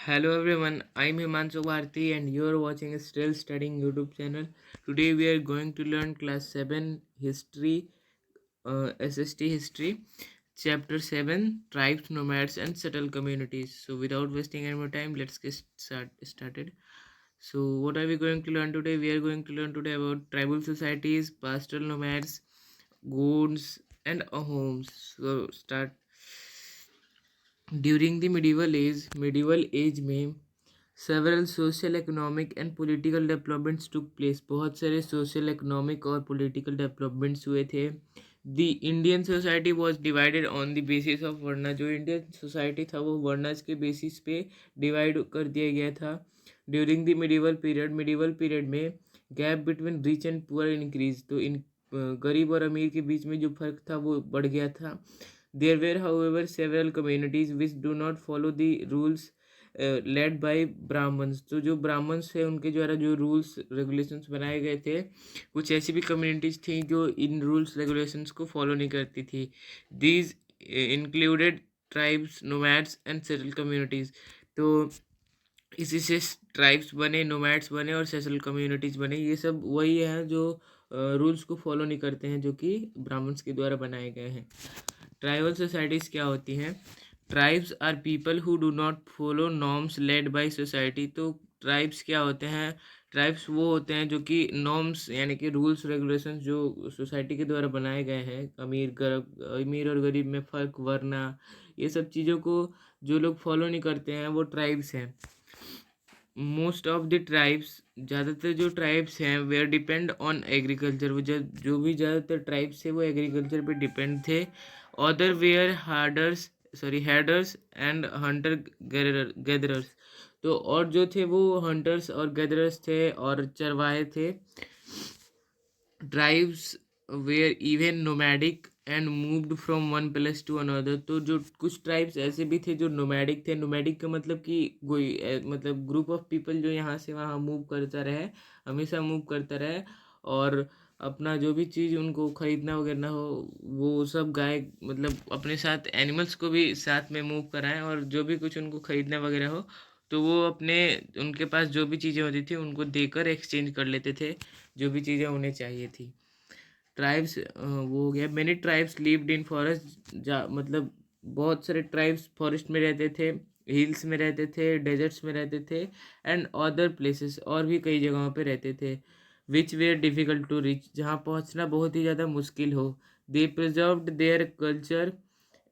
Hello everyone, I'm Himanshu Bharti and you're watching Still Studying YouTube channel. Today we are going to learn class 7 history, SST history, chapter 7 tribes, nomads and settled communities. So without wasting any more time, let's get started. So what are we going to learn today? We are going to learn today about tribal societies, pastoral nomads, goons and homes. So start. During the medieval age में several social economic and political developments took place. बहुत सारे social economic और political developments हुए थे. The Indian society was divided on the basis of वर्ना. जो Indian society था वो वर्नाज के basis पे divide कर दिया गया था. During the medieval period में gap between rich and poor increased. तो इन गरीब और अमीर के बीच में जो फर्क था वो बढ़ गया था. There were, however, several communities which do not follow the rules led by Brahmins. तो जो ब्राह्मण्स थे उनके द्वारा जो रूल्स रेगुलेशंस बनाए गए थे, कुछ ऐसी भी कम्युनिटीज़ थी जो इन रूल्स रेगुलेशंस को फॉलो नहीं करती थी. These included tribes, nomads and settle communities. तो इसी से ट्राइब्स बने, नोमैड्स बने और सेटल कम्युनिटीज़ बने. ये सब वही हैं जो रूल्स को फॉलो नहीं करते हैं, जो कि ब्राह्मण्स के द्वारा बनाए गए हैं. ट्राइबल सोसाइटीज़ क्या होती हैं? Tribes are people who do not follow norms led by society. तो ट्राइब्स क्या होते हैं? ट्राइब्स वो होते हैं जो कि नॉर्म्स यानी कि रूल्स रेगुलेशंस जो सोसाइटी के द्वारा बनाए गए हैं, अमीर और गरीब में फ़र्क, वरना ये सब चीज़ों को जो लोग फॉलो नहीं करते हैं वो ट्राइब्स हैं. मोस्ट ऑफ द ट्राइब्स, ज़्यादातर जो ट्राइब्स हैं वेयर डिपेंड ऑन एग्रीकल्चर. वो जो भी ज़्यादातर ट्राइब्स थे वो एग्रीकल्चर पे डिपेंड थे. Other were herders and hunter gatherers. तो और जो थे वो हंटर्स और गैदरर्स थे और चरवाहे थे. Tribes were even nomadic and moved from one place to another. तो जो कुछ ट्राइब्स ऐसे भी थे जो नोमैडिक थे. नोमैडिक का मतलब कि कोई मतलब ग्रुप ऑफ पीपल जो यहाँ से वहाँ मूव करता रहे, हमेशा मूव करता रहे, और अपना जो भी चीज़ उनको ख़रीदना वगैरह हो वो सब गाय मतलब अपने साथ एनिमल्स को भी साथ में मूव कराएं, और जो भी कुछ उनको ख़रीदना वगैरह हो तो वो अपने उनके पास जो भी चीज़ें होती थी उनको देकर एक्सचेंज कर लेते थे जो भी चीज़ें उन्हें चाहिए थी. ट्राइब्स वो हो गया. Many tribes lived in forest. मतलब बहुत सारे ट्राइब्स फॉरेस्ट में रहते थे, हिल्स में रहते थे, डेजर्ट्स में रहते थे, एंड अदर प्लेसेस, और भी कई जगहों पे रहते थे. Which were difficult to reach. जहाँ पहुँचना बहुत ही ज़्यादा मुश्किल हो. They preserved their culture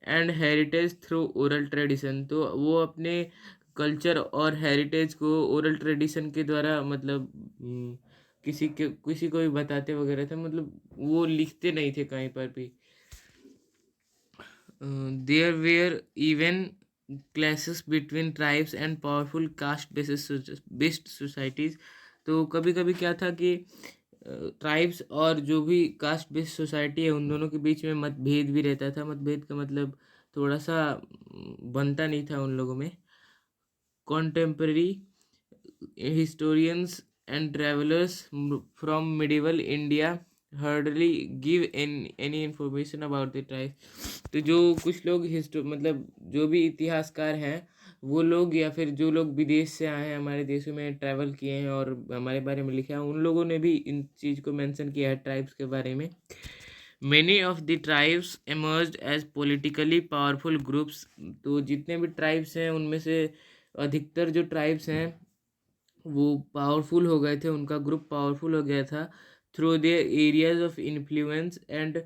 and heritage through oral tradition. तो वो अपने कल्चर और हेरिटेज को ओरल ट्रेडिशन के द्वारा मतलब किसी को भी बताते वगैरह थे, मतलब वो लिखते नहीं थे कहीं पर भी. There were even clashes between tribes and powerful caste based societies. तो कभी कभी क्या था कि ट्राइब्स और जो भी कास्ट बेस्ड सोसाइटी है उन दोनों के बीच में मतभेद भी रहता था. मतभेद का मतलब थोड़ा सा बनता नहीं था उन लोगों में. Contemporary historians and travelers from medieval India hardly give any information about the tribes. तो जो कुछ लोग मतलब जो भी इतिहासकार हैं वो लोग या फिर जो लोग विदेश से आए हैं, हमारे देशों में ट्रैवल किए हैं और हमारे बारे में लिखा है, उन लोगों ने भी इन चीज़ को मेंशन किया है ट्राइब्स के बारे में. Many of the tribes emerged as politically powerful groups. तो जितने भी ट्राइब्स हैं उनमें से अधिकतर जो ट्राइब्स हैं वो पावरफुल हो गए थे, उनका ग्रुप पावरफुल हो गया था. Through their areas of influence and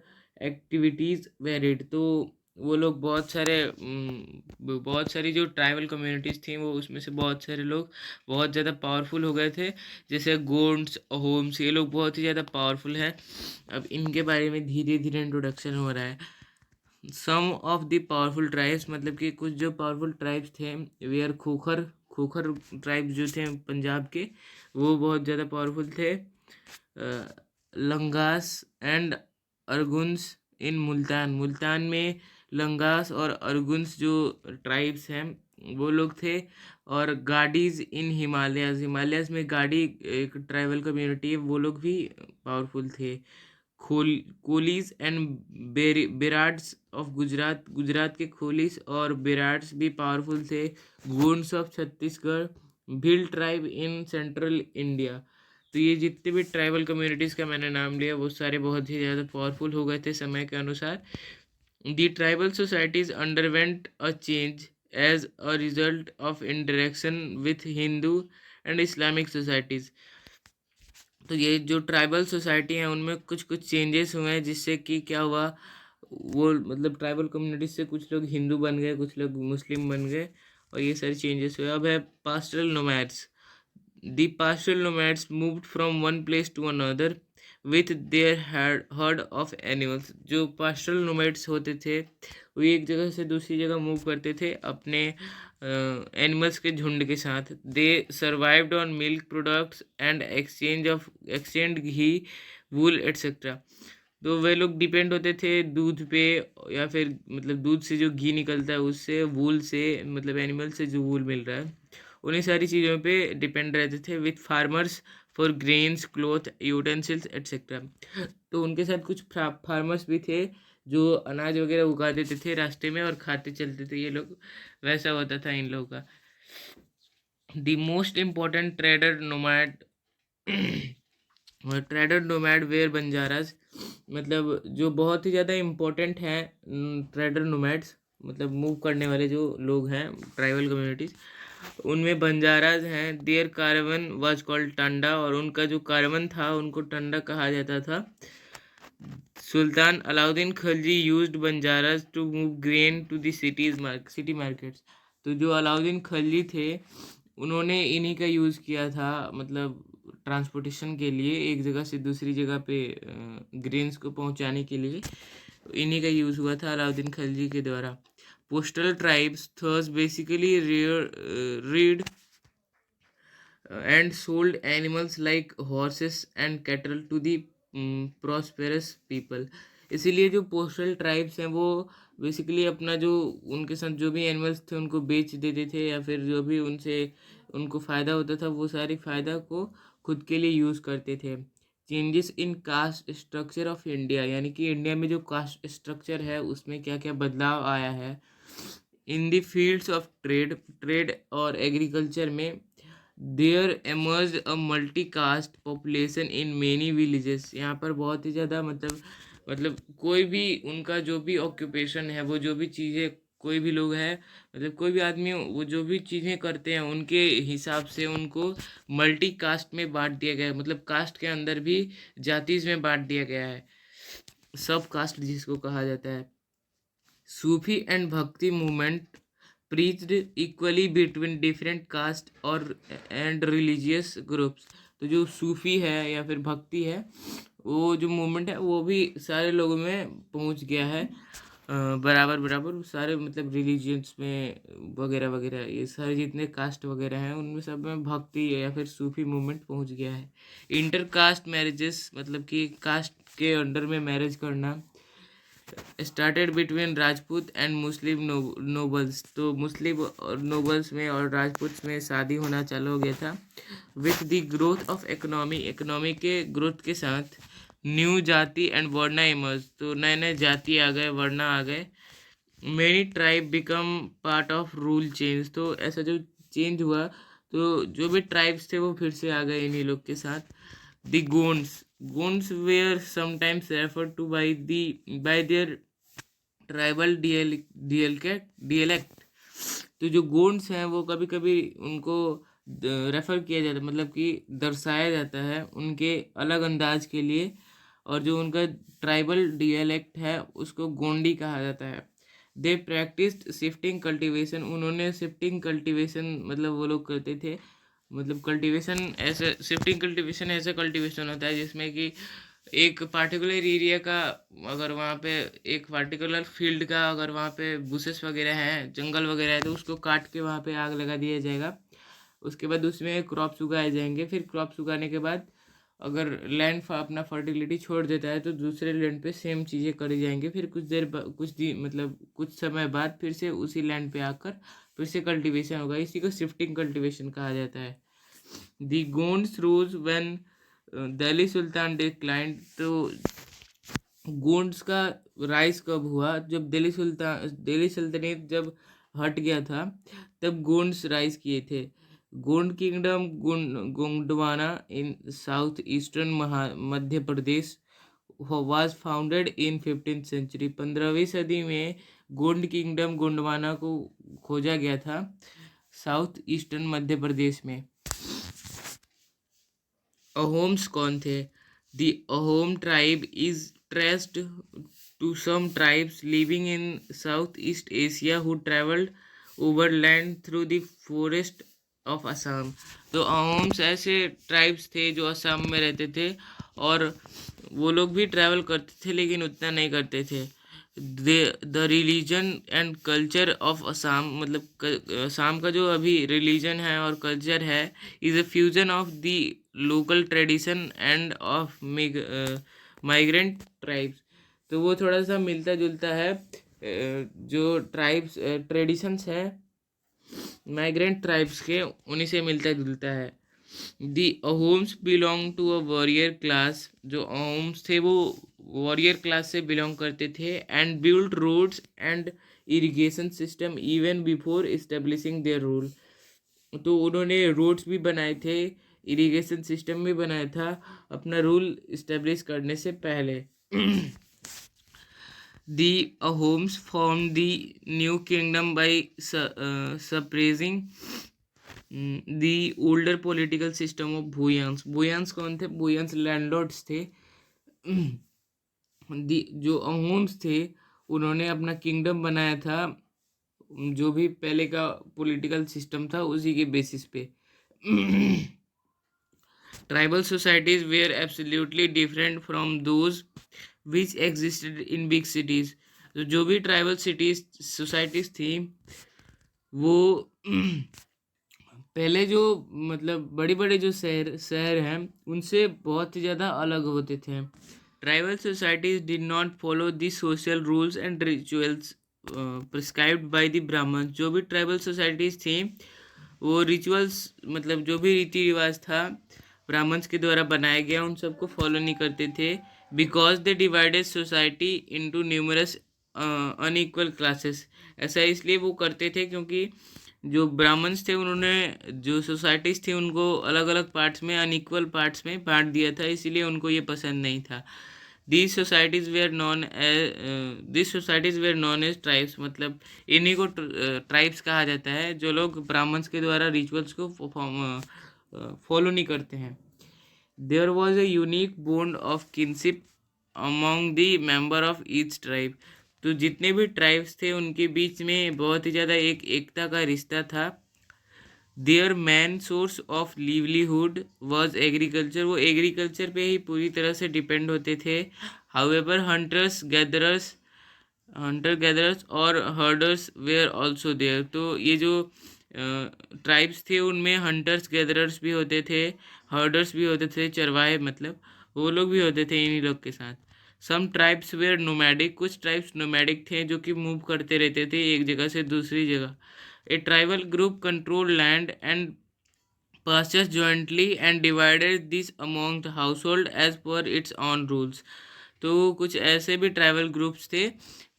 activities varied. तो वो लोग बहुत सारी जो ट्राइबल कम्युनिटीज़ थी वो उसमें से बहुत सारे लोग बहुत ज़्यादा पावरफुल हो गए थे. जैसे गोंड्स, होम्स, ये लोग बहुत ही ज़्यादा पावरफुल हैं. अब इनके बारे में धीरे धीरे इंट्रोडक्शन हो रहा है. सम ऑफ द पावरफुल ट्राइब्स, मतलब कि कुछ जो पावरफुल ट्राइब्स थे वे आर खोखर ट्राइब्स जो थे पंजाब के, वो बहुत ज़्यादा पावरफुल थे. लंगास एंड अरगुन्स इन मुल्तान में लंगास और अरगुन्स जो ट्राइब्स हैं वो लोग थे. और गाडीज़ इन हिमालयाज़ में गाडी एक ट्राइबल कम्युनिटी है, वो लोग भी पावरफुल थे. कोलीज एंड बेराड्स ऑफ गुजरात, गुजरात के कोलीस और बेराड्स भी पावरफुल थे। Gonds of Chhattisgarh, Bhil tribe in central India. तो ये जितने भी ट्राइबल कम्युनिटीज़ का मैंने नाम लिया वो सारे बहुत ही ज़्यादा पावरफुल हो गए थे समय के अनुसार। The tribal societies underwent a change as a result of interaction with Hindu and Islamic societies. तो ये जो ट्राइबल सोसाइटी हैं उनमें कुछ कुछ चेंजेस हुए हैं, जिससे कि क्या हुआ, वो मतलब ट्राइबल कम्युनिटी से कुछ लोग हिंदू बन गए, कुछ लोग मुस्लिम बन गए, और ये सारे चेंजेस हुए। अब है pastoral nomads. The pastoral nomads moved from one place to another with their herd of animals। जो pastoral nomads होते थे वो एक जगह से दूसरी जगह मूव करते थे अपने एनिमल्स के झुंड के साथ। They survived on milk products and exchange ghee, wool etcetera. तो वे लोग डिपेंड होते थे दूध पे, या फिर मतलब दूध से जो घी निकलता है उससे, वूल से मतलब एनिमल से जो वूल मिल रहा है, उन्हीं सारी चीज़ों पे डिपेंड रहते थे। With farmers for grains, cloth, utensils etcetera. तो उनके साथ कुछ फार्मर्स भी थे जो अनाज वगैरह उगा देते थे रास्ते में और खाते चलते थे ये लोग। वैसा होता था इन लोगों का। The most important trader nomad were Banjaras. मतलब जो बहुत ही ज़्यादा इम्पोर्टेंट हैं ट्रेडर नोमैड्स, मतलब मूव करने वाले जो लोग हैं ट्राइबल कम्युनिटीज़, उनमें बंजाराज हैं। देयर कारवन वाज कॉल्ड टांडा, और उनका जो कारवन था उनको टांडा कहा जाता था। Sultan Alauddin Khilji used Banjaras to move grain to the city markets. तो जो अलाउद्दीन खिलजी थे उन्होंने इन्हीं का यूज़ किया था, मतलब ट्रांसपोर्टेशन के लिए, एक जगह से दूसरी जगह पे ग्रेन्स को पहुंचाने के लिए इन्हीं का यूज़ हुआ था अलाउद्दीन खिलजी के द्वारा। Postal tribes thus basically reared and sold animals like horses and cattle to the prosperous people। इसीलिए जो पोस्टल ट्राइब्स हैं वो बेसिकली अपना जो उनके साथ जो भी एनिमल्स थे उनको बेच देते थे, या फिर जो भी उनसे उनको फ़ायदा होता था वो सारी फ़ायदा को खुद के लिए यूज़ करते थे। Changes in caste structure of India, यानी कि इंडिया में जो कास्ट स्ट्रक्चर है उसमें क्या क्या बदलाव आया है। In the fields of trade और एग्रीकल्चर में there emerge a multi caste population in many villages. यहाँ पर बहुत ही ज़्यादा मतलब कोई भी उनका जो भी ऑक्यूपेशन है, वो जो भी चीज़ें कोई भी लोग हैं, मतलब कोई भी आदमी वो जो भी चीज़ें करते हैं उनके हिसाब से उनको मल्टी कास्ट में बांट दिया गया है। मतलब कास्ट के अंदर भी जातीज में बांट दिया गया है, सब कास्ट जिसको कहा जाता है। सूफी एंड भक्ति movement preached equally between different caste और एंड रिलीजियस ग्रुप्स। तो जो सूफी है या फिर भक्ति है, वो जो मूवमेंट है वो भी सारे लोगों में पहुंच गया है, बराबर बराबर सारे मतलब रिलीजियंस में वगैरह वगैरह, ये सारे जितने कास्ट वगैरह हैं उनमें सब में भक्ति या फिर सूफी मूवमेंट पहुंच गया है। इंटर कास्ट मैरिजेस, मतलब कि कास्ट के अंडर में मैरिज करना, started between Rajput and Muslim nobles. तो मुस्लिम और नोबल्स में और राजपूत में शादी होना चालू हो गया था। With the growth of economy के ग्रोथ के साथ न्यू जाति एंड वर्णा इमर्ज। तो नए नए जाति आ गए, वर्णा आ गए। Many tribe become part of rule change. तो ऐसा जो चेंज हुआ, तो जो भी ट्राइब्स थे वो फिर से आ गए इन्हीं लोग के साथ। The Gonds were sometimes referred to by their tribal dialect. तो जो गोंड्स हैं वो कभी कभी उनको रेफर किया जाता है, मतलब कि दर्शाया जाता है उनके अलग अंदाज के लिए, और जो उनका ट्राइबल डियलेक्ट है उसको गोंडी कहा जाता है। दे प्रैक्टिस्ड शिफ्टिंग कल्टीवेशन। उन्होंने शिफ्टिंग कल्टीवेशन मतलब वो लोग करते थे, मतलब कल्टीवेशन ऐसे, शिफ्टिंग कल्टीवेशन ऐसा कल्टीवेशन होता है जिसमें कि एक पार्टिकुलर एरिया का, अगर वहाँ पे एक पार्टिकुलर फील्ड का अगर वहाँ पे बुशेस वगैरह हैं, जंगल वगैरह है, तो उसको काट के वहाँ पे आग लगा दिया जाएगा। उसके बाद उसमें क्रॉप्स उगाए जाएंगे। फिर क्रॉप्स उगाने के बाद अगर लैंड अपना फर्टिलिटी छोड़ देता है तो दूसरे लैंड पे सेम चीज़ें करी जाएंगी। फिर मतलब कुछ समय बाद फिर से उसी लैंड पे आकर फिर से कल्टीवेशन होगा। इसी को शिफ्टिंग कल्टीवेशन कहा जाता है। दी गोंड्स रोज व्हेन दिल्ली सुल्तान डिक्लाइंड। तो गोंड्स का राइज कब हुआ? जब दिल्ली सल्तनत जब हट गया था, तब गोंड्स राइज किए थे। Gond kingdom Gondwana in south eastern Madhya Pradesh was founded in 15th century। 15वीं सदी में गोंड किंगडम गोंडवाना को खोजा गया था साउथ ईस्टर्न मध्य प्रदेश में। अहोम्स कौन थे? The Ahom tribe is traced to some tribes living in Southeast Asia who traveled overland through the forest of Assam। तो अहोम्स ऐसे ट्राइब्स थे जो असम में रहते थे, और वो लोग भी ट्रैवल करते थे लेकिन उतना नहीं करते थे। The religion and culture of Assam, मतलब असम का जो अभी रिलीजन है और कल्चर है, is a fusion of the local tradition and of migrant tribes. तो वो थोड़ा सा मिलता जुलता है, जो ट्राइब्स ट्रेडिशंस है माइग्रेंट ट्राइब्स के, उन्हीं से मिलता जुलता है। The Ahoms belong to a warrior class. जो अहोम्स थे वो वॉरियर क्लास से बिलोंग करते थे। And build roads and irrigation system even before establishing their rule. तो उन्होंने रोड्स भी बनाए थे, इरिगेशन सिस्टम भी बनाया था अपना रूल इस्टेब्लिश करने से पहले। The Ahoms formed the new kingdom by suppressing the older political system of Bhuyans। भुयंस कौन थे? भुयंस लैंडलॉर्ड्स थे। जो अहोम्स थे उन्होंने अपना किंगडम बनाया था, जो भी पहले का पॉलिटिकल सिस्टम था उसी के बेसिस पे। Tribal societies were absolutely different from those which existed in big cities. तो जो भी ट्राइबल सिटीज सोसाइटीज़ थी वो पहले जो मतलब बड़े बड़े जो शहर हैं उनसे बहुत ही ज़्यादा अलग होते थे। Tribal societies did not follow the social rules and rituals prescribed by the ब्राह्मण। जो भी ट्राइबल सोसाइटीज़ थी वो रिचुअल्स, मतलब जो भी रीति रिवाज था ब्राह्मण्स के द्वारा बनाया गया, उन सबको फॉलो नहीं करते थे। Because they divided society into numerous unequal classes. ऐसा इसलिए वो करते थे क्योंकि जो ब्राह्मण्स थे उन्होंने जो सोसाइटीज़ थी उनको अलग अलग पार्ट्स में, अनइक्वल पार्ट्स में बांट दिया था, इसीलिए उनको ये पसंद नहीं था। This societies were known as tribes. मतलब इन्हीं को ट्राइब्स कहा जाता है जो लोग ब्राह्मण्स के द्वारा रिचुअल्स को फॉलो नहीं करते हैं। There was a unique bond of kinship among the member of each tribe। तो जितने भी ट्राइब्स थे उनके बीच में बहुत ही ज़्यादा एक एकता का रिश्ता था। Their main source of livelihood was agriculture. वो एग्रीकल्चर पे ही पूरी तरह से डिपेंड होते थे। हाउएवर हंटर गैदरर्स और हर्डर्स वेयर ऑल्सो देयर। तो ये जो ट्राइब्स थे उनमें हंटर्स गैदरर्स भी होते थे, हर्डर्स भी होते थे, चरवाहे, मतलब वो लोग भी होते थे इन्हीं लोग के साथ। सम ट्राइब्स वेयर नोमैडिक। कुछ ट्राइब्स नोमैडिक थे जो कि मूव करते रहते थे एक जगह से दूसरी जगह। A tribal group control land and pastures jointly and divided this among the household as per its own rules। तो कुछ ऐसे भी ट्राइबल ग्रुप्स थे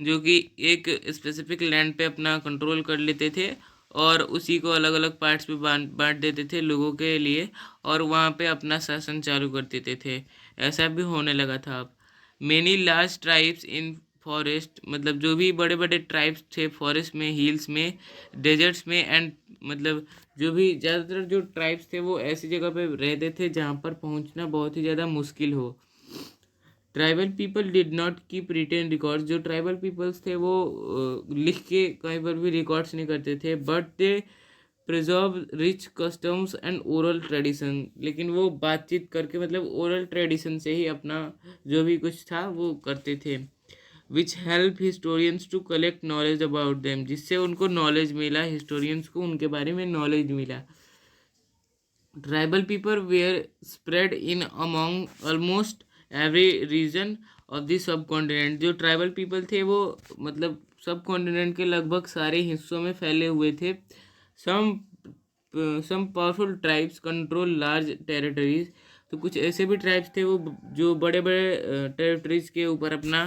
जो कि एक स्पेसिफिक लैंड पे अपना कंट्रोल कर लेते थे और उसी को अलग अलग पार्ट्स में बांट देते थे लोगों के लिए, और वहाँ पे अपना शासन चालू कर देते थे। ऐसा भी होने लगा था अब। Many large tribes in forest. मतलब जो भी बड़े बड़े ट्राइब्स थे फॉरेस्ट में, हिल्स में, डेजर्ट्स में, एंड मतलब जो भी ज़्यादातर जो ट्राइब्स थे वो ऐसी जगह पे रहते थे जहाँ पर पहुँचना बहुत ही ज़्यादा मुश्किल हो। Tribal people did not keep written records. जो ट्राइबल पीपल्स थे वो लिख के कहीं पर भी रिकॉर्ड्स नहीं करते थे। But they preserve rich customs and oral tradition. लेकिन वो बातचीत करके, मतलब ओरल ट्रेडिशन से ही अपना जो भी कुछ था वो करते थे। Which help historians to collect knowledge about them. जिससे उनको नॉलेज मिला, हिस्टोरियंस को उनके बारे में नॉलेज मिला। Tribal people were spread in among almost every region of the subcontinent. जो ट्राइबल पीपल थे वो मतलब सब कॉन्टिनेंट के लगभग सारे हिस्सों में फैले हुए थे। Some powerful tribes control large territories. तो कुछ ऐसे भी ट्राइब्स थे वो जो बड़े बड़े टेरिटरीज के ऊपर अपना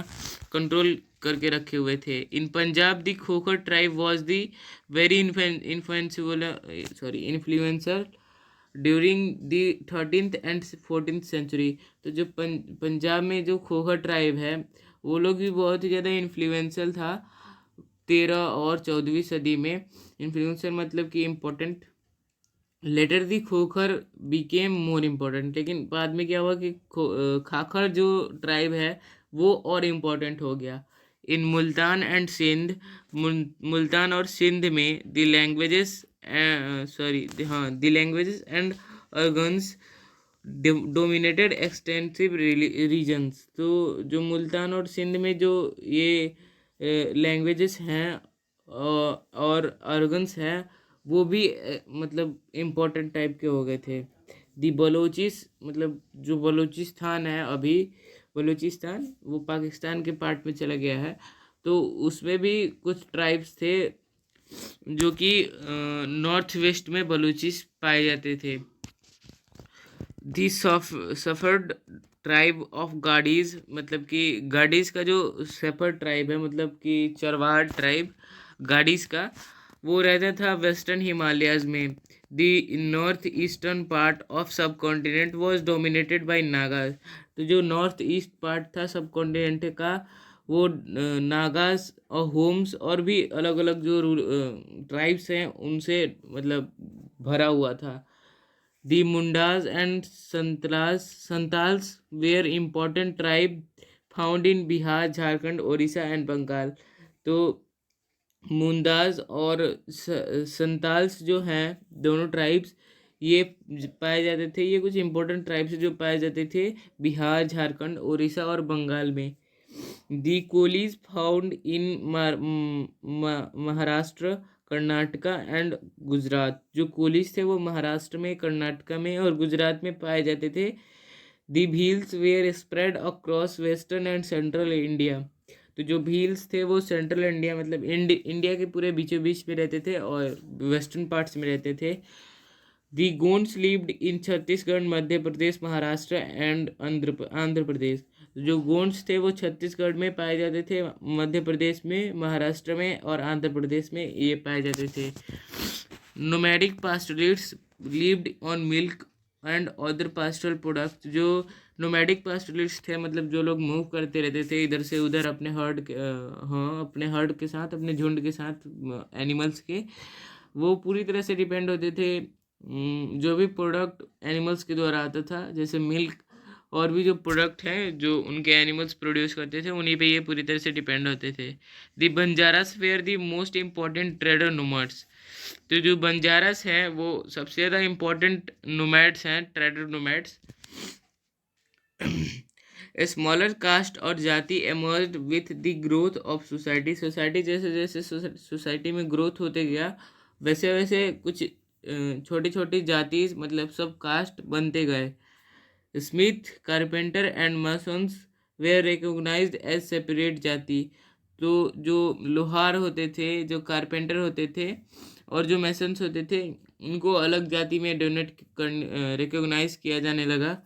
कंट्रोल करके रखे हुए थे। In Punjab the Khokhar tribe was the very influencer during the 13th and 14th century. तो जो पंजाब में जो खोखर ट्राइब है वो लोग भी बहुत ही ज़्यादा इन्फ्लुएंशियल था 13वीं और 14वीं सदी में। इन्फ्लुएंसर मतलब कि इम्पोर्टेंट। लेटर दी खोखर बीकेम मोर इम्पोर्टेंट, लेकिन बाद में क्या हुआ कि खाखर जो ट्राइब है वो और इम्पोर्टेंट हो गया। इन मुल्तान एंड सिंध, मुल्तान और सिंध में the languages the languages and Arghuns dominated extensive regions. तो जो मुल्तान और सिंध में जो ये लैंग्वेजेस हैं और अर्गन्स हैं वो भी मतलब इम्पोर्टेंट टाइप के हो गए थे। दी बलोचिस मतलब जो बलूचिस्तान है अभी, बलूचिस्तान वो पाकिस्तान के पार्ट में चला गया है, तो उसमें भी कुछ ट्राइब्स थे जो कि नॉर्थ वेस्ट में बलूचिस पाए जाते थे। दी सफर्ड ट्राइब ऑफ गाडीज मतलब कि गाडीज का जो सफर्ड ट्राइब है मतलब कि चरवाहा ट्राइब गाडीज का, वो रहता था वेस्टर्न हिमालयाज में। The north eastern part of subcontinent was dominated by Nagas. तो जो नॉर्थ ईस्ट पार्ट था सब कॉन्टिनेंट का वो नागास और होम्स और भी अलग अलग जो ट्राइब्स हैं उनसे मतलब भरा हुआ था। The Mundas and Santals were important tribe found in Bihar, Jharkhand, Orissa and Bengal। तो मुंदाज और संताल्स जो हैं दोनों ट्राइब्स ये पाए जाते थे, ये कुछ इंपॉर्टेंट ट्राइब्स जो पाए जाते थे बिहार, झारखंड, उड़ीसा और बंगाल में। The Kolis found in Maharashtra, Karnataka and Gujarat. जो कोलीज थे वो महाराष्ट्र में, कर्नाटका में और गुजरात में पाए जाते थे। The Bhils were spread across western and central India. तो जो भील्स थे वो सेंट्रल इंडिया मतलब इंडिया के पूरे बीचों बीच में रहते थे और वेस्टर्न पार्ट्स में रहते थे। The Gonds lived in Chhattisgarh, Madhya Pradesh, Maharashtra and Andhra Pradesh. जो गोंड्स थे वो छत्तीसगढ़ में पाए जाते थे, मध्य प्रदेश में, महाराष्ट्र में और आंध्र प्रदेश में ये पाए जाते थे। Nomadic pastoralists lived on milk and other pastoral products. जो नोमैडिक पास्टोरलिस्ट थे मतलब जो लोग मूव करते रहते थे इधर से उधर अपने अपने हर्ड के साथ, अपने झुंड के साथ एनिमल्स के, वो पूरी तरह से डिपेंड होते थे जो भी प्रोडक्ट एनिमल्स के द्वारा आता था, जैसे मिल्क और भी जो प्रोडक्ट हैं जो उनके एनिमल्स प्रोड्यूस करते थे उन्हीं पे ये पूरी तरह से डिपेंड होते थे। The Banjaras were the most important trader nomads. तो जो बंजारास हैं वो सबसे ज़्यादा इम्पॉर्टेंट नोमैड्स हैं, ट्रेडर नोमैड्स। स्मॉलर कास्ट और जाति emerged with the growth of society. Society जैसे जैसे सोसाइटी में ग्रोथ होते गया वैसे वैसे कुछ छोटी छोटी जाति मतलब सब कास्ट बनते गए। Smith, carpenter and masons were recognised as separate जाति। तो जो लोहार होते थे, जो कारपेंटर होते थे और जो मैसन्स होते थे उनको अलग जाति में डोनेट रिकॉग्नाइज किया जाने लगा।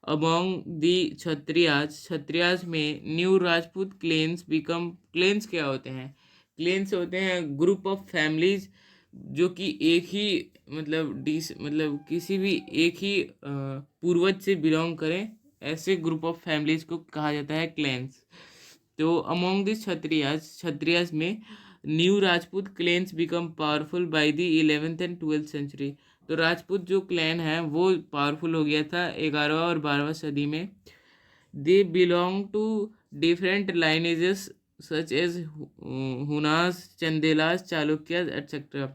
अमॉन्ग दी क्षत्रियाज में new Rajput clans become. Clans क्या होते हैं? क्लेन्स होते हैं ग्रुप ऑफ फैमिलीज जो कि एक ही मतलब किसी भी एक ही पूर्वज से बिलोंग करें, ऐसे ग्रुप ऑफ फैमिलीज को कहा जाता है क्लेन्स। तो अमॉन्ग दिस क्षत्रियाज में new Rajput clans become powerful by the 11th and 12th century. तो राजपूत जो क्लैन है वो पावरफुल हो गया था 11वीं और 12वीं सदी में। They belong to different lineages such as Hunas, Chandelas, Chalukyas etcetera.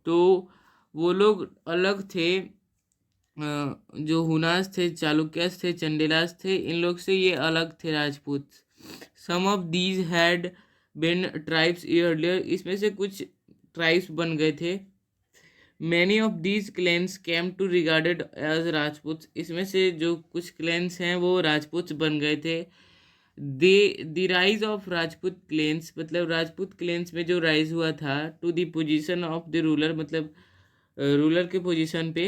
तो वो लोग अलग थे, जो हुनास थे, चालुक्यास थे, चंदेलास थे, इन लोग से ये अलग थे Rajput. Some of these had been tribes earlier. इसमें से कुछ ट्राइब्स बन गए थे। Many of these clans came to regarded as Rajput. इसमें से जो कुछ क्लैन्स हैं वो राजपूत बन गए थे। The rise of Rajput clans मतलब राजपूत क्लेन्स में जो राइज हुआ था to the position of the ruler मतलब रूलर के पोजीशन पे।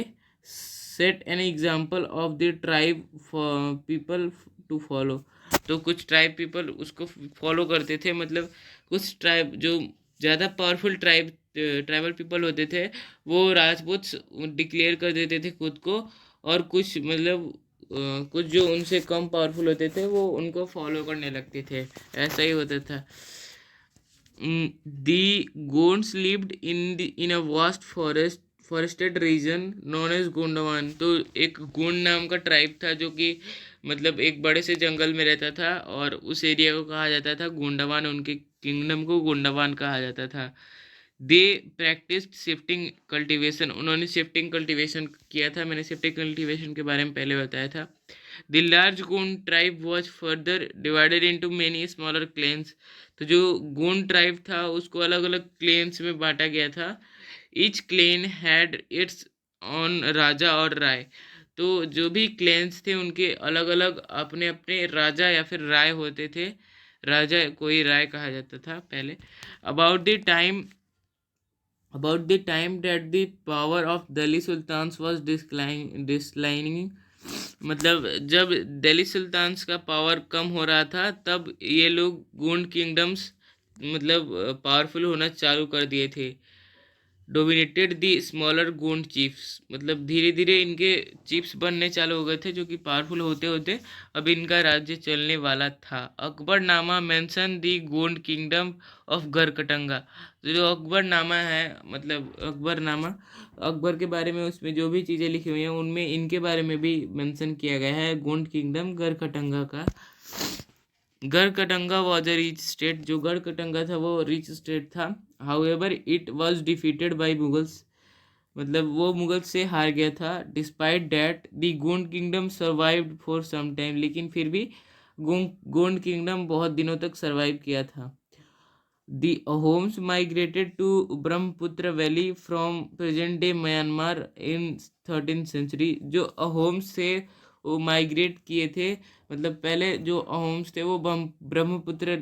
Set an example of the tribe people to follow. तो कुछ ट्राइब पीपल उसको फॉलो करते थे, मतलब कुछ ट्राइब जो ज़्यादा पावरफुल ट्राइबल पीपल होते थे वो राजपूत डिक्लेयर कर देते थे खुद को, और कुछ मतलब कुछ जो उनसे कम पावरफुल होते थे वो उनको फॉलो करने लगते थे, ऐसा ही होता था। The Gonds lived in a vast forested region known as गोंडवान। तो एक गोंड नाम का ट्राइब था जो कि मतलब एक बड़े से जंगल में रहता था, और उस एरिया को कहा जाता था गोंडवान, उनके किंगडम को गोंडवान कहा जाता था। दे प्रैक्टिस्ड शिफ्टिंग कल्टीवेशन, उन्होंने शिफ्टिंग कल्टीवेशन किया था, मैंने शिफ्टिंग कल्टीवेशन के बारे में पहले बताया था। The large Gond tribe was further divided into many smaller clans. तो जो गोंड ट्राइब था उसको अलग अलग क्लेन्स में बांटा गया था। Each clan had its own raja और राय। तो जो भी क्लेन्स थे उनके अलग अलग अपने अपने राजा या फिर राय होते थे, राजा कोई राय कहा जाता था पहले। About the time that the power of Delhi Sultans was declining, मतलब जब दिल्ली सुल्तान्स का पावर कम हो रहा था तब ये लोग गोंड किंगडम्स मतलब पावरफुल होना चालू कर दिए थे। Dominated the smaller Gond chiefs, मतलब धीरे धीरे इनके चीफ्स बनने चालू हो गए थे जो कि पावरफुल होते होते अब इनका राज्य चलने वाला था। Akbarnama mention the Gond kingdom of Garhkatanga. तो जो अकबरनामा है, मतलब अकबरनामा अकबर के बारे में उसमें जो भी चीज़ें लिखी हुई हैं उनमें इनके बारे में भी मेंशन किया गया है, गोंड किंगडम गरकटंगा का। Garhakatanga was a rich state, जो गढ़कटंगा था वो रिच स्टेट था। However it was defeated by Mughals, मतलब वो मुगल से हार गया था। Despite that the Gond kingdom survived for some time, लेकिन फिर भी गोंड किंगडम बहुत दिनों तक सर्वाइव किया था। The Ahoms migrated to Brahmaputra valley from present day Myanmar in 13th century. जो अहोम्स थे वो माइग्रेट किए थे, मतलब पहले जो अहोम्स थे वो ब्रह्मपुत्र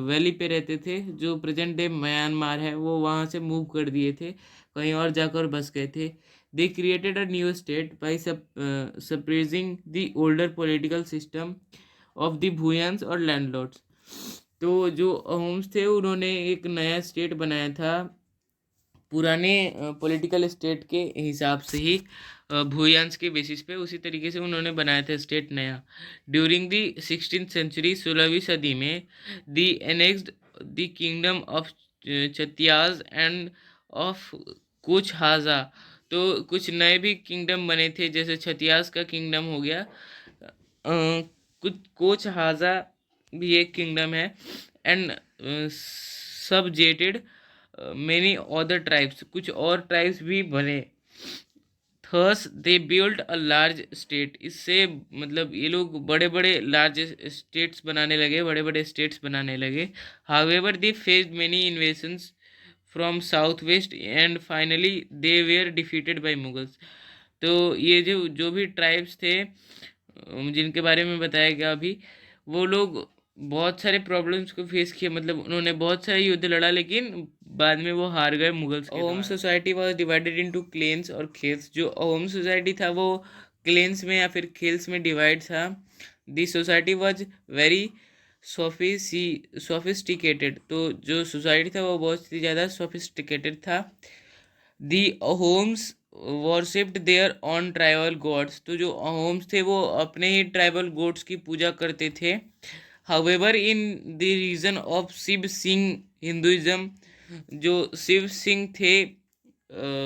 वैली पे रहते थे, जो प्रेजेंट डे म्यांमार है वो वहाँ से मूव कर दिए थे, कहीं और जाकर बस गए थे। They created a new state by suppressing the older political system of the Bhuyans और लैंडलॉर्ड्स। तो जो अहोम्स थे उन्होंने एक नया स्टेट बनाया था पुराने पॉलिटिकल स्टेट के हिसाब से ही, भूयांश के बेसिस पे उसी तरीके से उन्होंने बनाया था स्टेट नया। ड्यूरिंग द 16th सेंचुरी, 16वीं सदी में they annexed the kingdom of Chutiyas and of Koch Hajo. तो कुछ नए भी किंगडम बने थे, जैसे छतियाज का किंगडम हो गया, कुछ कोच हाजा भी एक किंगडम है, and subjected many other tribes, कुछ और ट्राइब्स भी बने। Thus they build a large state, इससे मतलब ये लोग बड़े बड़े लार्ज स्टेट्स बनाने लगे, बड़े बड़े स्टेट्स बनाने लगे। However they faced many invasions from south west and finally they were defeated by Mughals. तो ये जो जो भी ट्राइब्स थे जिनके बारे में बताया गया अभी, वो लोग बहुत सारे प्रॉब्लम्स को फेस किए, मतलब उन्होंने बहुत सारे युद्ध लड़ा लेकिन बाद में वो हार गए मुगल्स के द्वारा। Society was divided into clans और खेल्स। जो अहोम सोसाइटी था वो क्लेन्स में या फिर खेल्स में डिवाइड था। The society was very sophisticated, तो जो सोसाइटी था वो बहुत ही ज़्यादा सोफिस्टिकेटेड था। The Ahoms worshipped their own tribal gods, तो जो अहोम्स थे वो अपने ही ट्राइबल गॉड्स की पूजा करते थे। However in the region of Shiv Singh Hinduism, जो शिव सिंह थे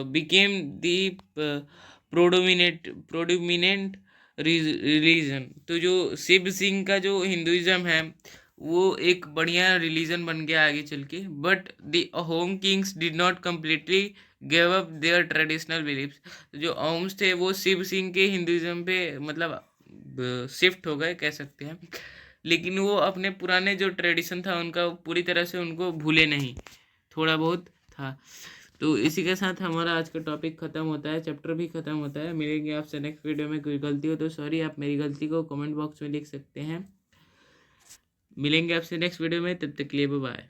बिकेम द प्रोडोमिनेंट रिलीजन। तो जो शिव सिंह का जो हिंदुइज्म है वो एक बढ़िया रिलीजन बन गया आगे चल के। But the Ahom kings did not completely give up their traditional believes. जो अहोम्स थे वो शिव सिंह के हिंदुइज्म पे मतलब शिफ्ट हो गए कह सकते हैं, लेकिन वो अपने पुराने जो ट्रेडिशन था उनका पूरी तरह से उनको भूले नहीं, थोड़ा बहुत था। तो इसी के साथ हमारा आज का टॉपिक ख़त्म होता है, चैप्टर भी ख़त्म होता है। मिलेंगे आपसे नेक्स्ट वीडियो में। कोई गलती हो तो सॉरी, आप मेरी गलती को कमेंट बॉक्स में लिख सकते हैं। मिलेंगे आपसे नेक्स्ट वीडियो में, तब तक के लिए बाय।